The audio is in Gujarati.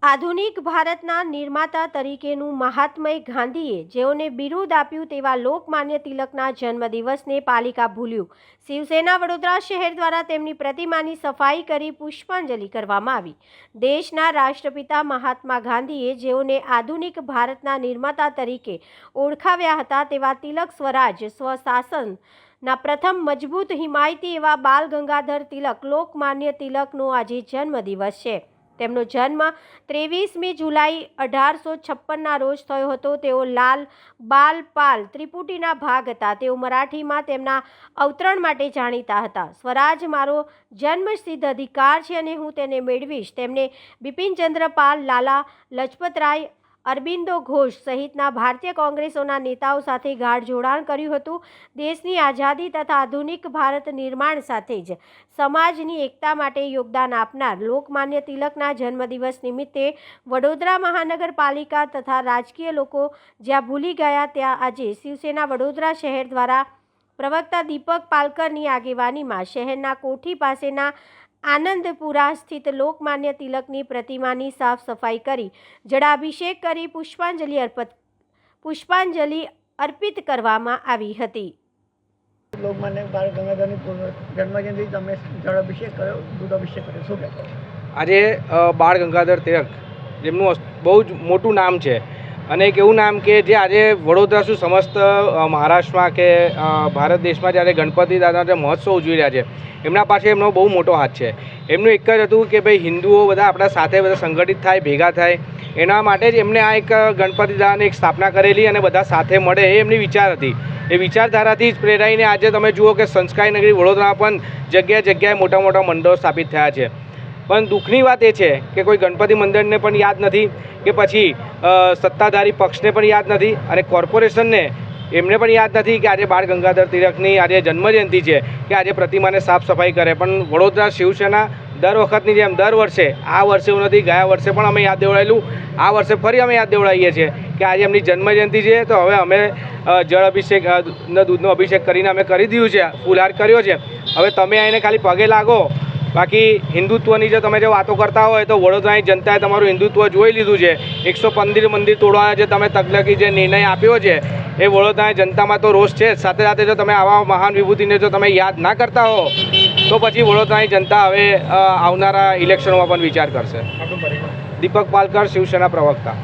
આધુનિક ભારતના નિર્માતા તરીકેનું મહાત્મા ગાંધીએ જેઓને બિરુદ આપ્યું તેવા લોકમાન્ય તિલકના જન્મદિવસને પાલિકા ભૂલ્યું। શિવસેના વડોદરા શહેર દ્વારા તેમની પ્રતિમાની સફાઈ કરી પુષ્પાંજલિ કરવામાં આવી। દેશના રાષ્ટ્રપિતા મહાત્મા ગાંધીએ જેઓને આધુનિક ભારતના નિર્માતા તરીકે ઓળખાવ્યા હતા તેવા તિલક સ્વરાજ સ્વશાસન ના પ્રથમ મજબૂત હિમાયતી એવા બાલ ગંગાધર તિલક લોકમાન્ય તિલકનો આજે જન્મદિવસ છે। તેમનો જન્મ 23મી જુલાઈ 1856ના રોજ થયો હતો। તેઓ લાલ બાલ પાલ ત્રિપુટીના ભાગ હતા। તેઓ મરાઠીમાં તેમના અવતરણ માટે જાણીતા હતા। સ્વરાજ મારો જન્મસિદ્ધ અધિકાર છે અને હું તેને મેળવીશ, તેમણે બિપિનચંદ્ર પાલ, લાલા લજપતરાય, અરબિંદો ઘોષ સહિતના ભારતીય કોંગ્રેસોના નેતાઓ સાથે ગાઢ જોડાણ કર્યું હતું। દેશની આઝાદી તથા આધુનિક ભારત નિર્માણ સાથે જ સમાજની એકતા માટે યોગદાન આપનાર લોકમાન્ય તિલકના જન્મદિવસ નિમિત્તે વડોદરા મહાનગરપાલિકા તથા રાજકીય લોકો જ્યાં ભૂલી ગયા ત્યાં આજે શિવસેના વડોદરા શહેર દ્વારા પ્રવક્તા દીપક પાલકરની આગેવાનીમાં શહેરના કોઠી પાસેના આનંદપુરા સ્થિત લોકમાન્ય તિલકની પ્રતિમાની સાફ સફાઈ કરી જળાભિષેક કરી પુષ્પાંજલિ અર્પિત કરવામાં આવી હતી। લોકમાન્ય બાળ ગંગાધરની જન્મજયંતિ તમે જળાભિષેક કર્યો, દૂધાભિષેક કર્યો, શું કહેશો? આજે બાળ ગંગાધર તિલક જેમનું બહુ જ મોટું નામ છે અને એક એવું નામ કે જે આજે વડોદરા શું સમસ્ત મહારાષ્ટ્રમાં કે ભારત દેશમાં જ્યારે ગણપતિ દાદાના મહોત્સવ ઉજવી રહ્યા છે એમના પાસે એમનો બહુ મોટો હાથ છે। એમનું એક જ હતું કે ભાઈ હિન્દુઓ બધા આપણા સાથે બધા સંગઠિત થાય, ભેગા થાય, એના માટે જ એમને આ એક ગણપતિ દાદાની એક સ્થાપના કરેલી અને બધા સાથે મળે એ એમની વિચાર હતી। એ વિચારધારાથી જ પ્રેરાઈને આજે તમે જુઓ કે સંસ્કારી નગરી વડોદરા પણ જગ્યાએ જગ્યાએ મોટા મોટા મંડળો સ્થાપિત થયા છે। પણ દુઃખની વાત એ છે કે કોઈ ગણપતિ મંદિરને પણ યાદ નથી કે પછી સત્તાધારી પક્ષને પણ યાદ નથી અને કોર્પોરેશનને એમને પણ યાદ નથી કે આજે બાળ ગંગાધર તિલકની આજે જન્મજયંતિ છે કે આજે પ્રતિમાને સાફ સફાઈ કરે। પણ વડોદરા શિવસેના દર વખતની જેમ દર વર્ષે, આ વર્ષે એવું નથી, ગયા વર્ષે પણ અમે યાદ દેવડાવેલું, આ વર્ષે ફરી અમે યાદ દેવડાવીએ છીએ કે આજે એમની જન્મજયંતિ છે તો હવે અમે જળ અભિષેક દૂધનો અભિષેક કરીને અમે કરી દીધું છે, ફૂલહાર કર્યો છે। હવે તમે આવીને ખાલી પગે લાગો। બાકી હિન્દુત્વની જો તમે જે વાતો કરતા હોય તો વડોદરાની જનતાએ તમારું હિન્દુત્વ જોઈ લીધું છે। 115 મંદિર તોડવાના જે તમે તકલકી જે નિર્ણય આપ્યો છે એ વડોદરાની જનતામાં તો રોષ છે। સાથે સાથે જો તમે આવા મહાન વિભૂતિને જો તમે યાદ ના કરતા હો તો પછી વડોદરાની જનતા હવે આવનારા ઇલેક્શનોમાં પણ વિચાર કરશે। દીપક પાલકર, શિવસેના પ્રવક્તા।